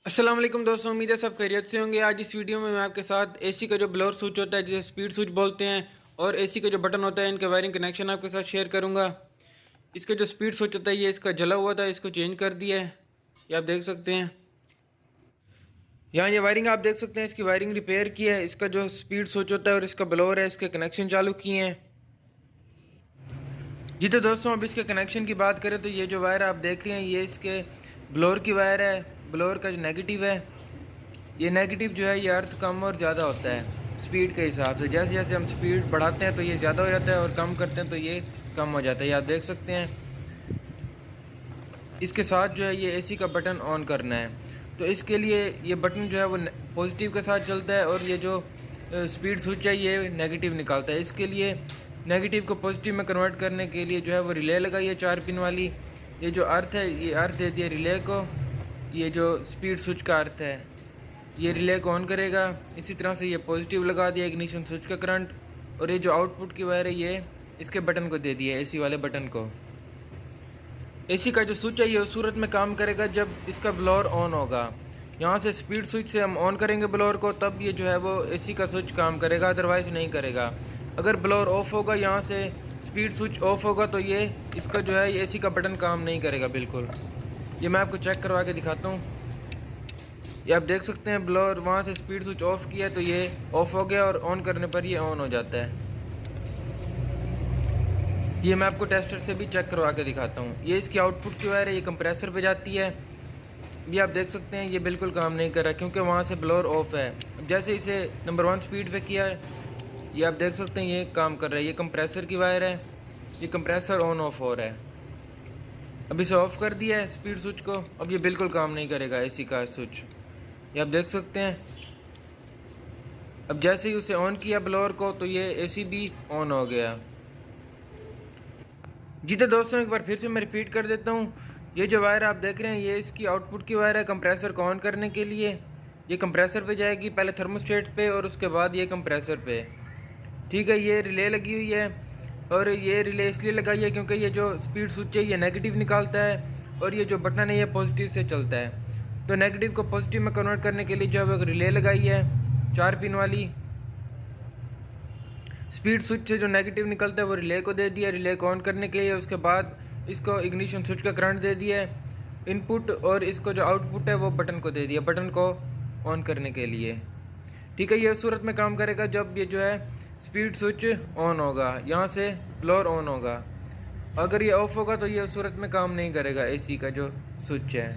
अस्सलाम वालेकुम दोस्तों, उम्मीद है सब खैरियत से होंगे। आज इस वीडियो में मैं आपके साथ एसी का जो ब्लोअर स्विच होता है जिसे स्पीड स्विच बोलते हैं और एसी का जो बटन होता है इनके वायरिंग कनेक्शन आपके साथ शेयर करूंगा। इसका जो स्पीड स्विच होता है ये इसका जला हुआ था, इसको चेंज कर दिया है। ये आप देख सकते हैं, यहाँ ये वायरिंग आप देख सकते हैं, इसकी वायरिंग रिपेयर की है। इसका जो स्पीड स्विच होता है और इसका ब्लोअर है, इसके कनेक्शन चालू किए हैं जी। तो दोस्तों अब इसके कनेक्शन की बात करें तो ये जो वायर आप देख रहे हैं ये इसके ब्लोअर की वायर है। ब्लोअर का जो नेगेटिव है, ये नेगेटिव जो है ये अर्थ कम और ज़्यादा होता है स्पीड के हिसाब से। जैसे जैसे हम स्पीड बढ़ाते हैं तो ये ज़्यादा हो जाता है और कम करते हैं तो ये कम हो जाता है। ये आप देख सकते हैं। इसके साथ जो है ये एसी का बटन ऑन करना है, तो इसके लिए ये बटन जो है वो पॉजिटिव के साथ चलता है और ये जो स्पीड स्विच है ये नेगेटिव निकालता है। इसके लिए नेगेटिव को पॉजिटिव में कन्वर्ट करने के लिए जो है वो रिले लगाई है 4 पिन वाली। ये जो अर्थ है ये अर्थ दे दिया रिले को। ये जो स्पीड स्विच का अर्थ है ये रिले को ऑन करेगा। इसी तरह से ये पॉजिटिव लगा दिया इग्निशन स्विच का करंट, और ये जो आउटपुट की वायर है ये इसके बटन को दे दिया एसी वाले बटन को। एसी का जो स्विच है ये उस सूरत में काम करेगा जब इसका ब्लोअर ऑन होगा। यहाँ से स्पीड स्विच से हम ऑन करेंगे ब्लोअर को, तब ये जो है वो एसी का स्विच काम करेगा, अदरवाइज नहीं करेगा। अगर ब्लोअर ऑफ होगा, यहाँ से स्पीड स्विच ऑफ होगा, तो ये इसका जो है एसी का बटन काम नहीं करेगा बिल्कुल। ये मैं आपको चेक करवा के दिखाता हूँ। ये आप देख सकते हैं ब्लोअर वहाँ से स्पीड स्विच ऑफ किया तो ये ऑफ हो गया और ऑन करने पर ये ऑन हो जाता है। ये मैं आपको टेस्टर से भी चेक करवा के दिखाता हूँ। ये इसकी आउटपुट की वायर है, ये कंप्रेसर पे जाती है। ये आप देख सकते हैं ये बिल्कुल काम नहीं कर रहा क्योंकि वहाँ से ब्लोअर ऑफ है। जैसे इसे नंबर 1 स्पीड पे किया है, ये आप देख सकते हैं ये काम कर रहा है। ये कंप्रेसर की वायर है, ये कंप्रेसर ऑन ऑफ हो रहा है। अब इसे ऑफ कर दिया है स्पीड स्विच को, अब ये बिल्कुल काम नहीं करेगा एसी का स्विच। ये आप देख सकते हैं। अब जैसे ही उसे ऑन किया ब्लोअर को तो ये एसी भी ऑन हो गया जी। तो दोस्तों एक बार फिर से मैं रिपीट कर देता हूँ। ये जो वायर आप देख रहे हैं ये इसकी आउटपुट की वायर है कंप्रेसर को ऑन करने के लिए। ये कंप्रेसर पे जाएगी, पहले थर्मोस्टेट पे और उसके बाद ये कंप्रेसर पे। ठीक है, ये रिले लगी हुई है और ये रिले इसलिए लगाई है क्योंकि ये जो स्पीड स्विच है ये नेगेटिव निकालता है और ये जो बटन है ये पॉजिटिव से चलता है। तो नेगेटिव को पॉजिटिव में कन्वर्ट करने के लिए जो है एक रिले लगाई है 4 पिन वाली। स्पीड स्विच से जो नेगेटिव निकलता है वो रिले को दे दिया, रिले को ऑन करने के लिए। उसके बाद इसको इग्निशन स्विच का करंट दे दिया है इनपुट, और इसको जो आउटपुट है वो बटन को दे दिया बटन को ऑन करने के लिए। ठीक है, ये उस सूरत में काम करेगा जब ये जो है स्पीड स्विच ऑन होगा, यहाँ से ब्लोअर ऑन होगा। अगर ये ऑफ होगा तो ये उस सूरत में काम नहीं करेगा एसी का जो स्विच है।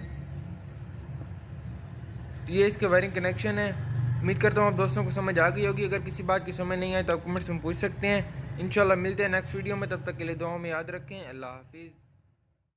ये इसके वायरिंग कनेक्शन है। उम्मीद करता हूँ आप दोस्तों को समझ आ गई होगी। अगर किसी बात की समझ नहीं आए तो आप कमेंट्स में पूछ सकते हैं। इंशाल्लाह मिलते हैं नेक्स्ट वीडियो में, तब तक के लिए दुआओं में याद रखें। अल्लाह हाफिज़।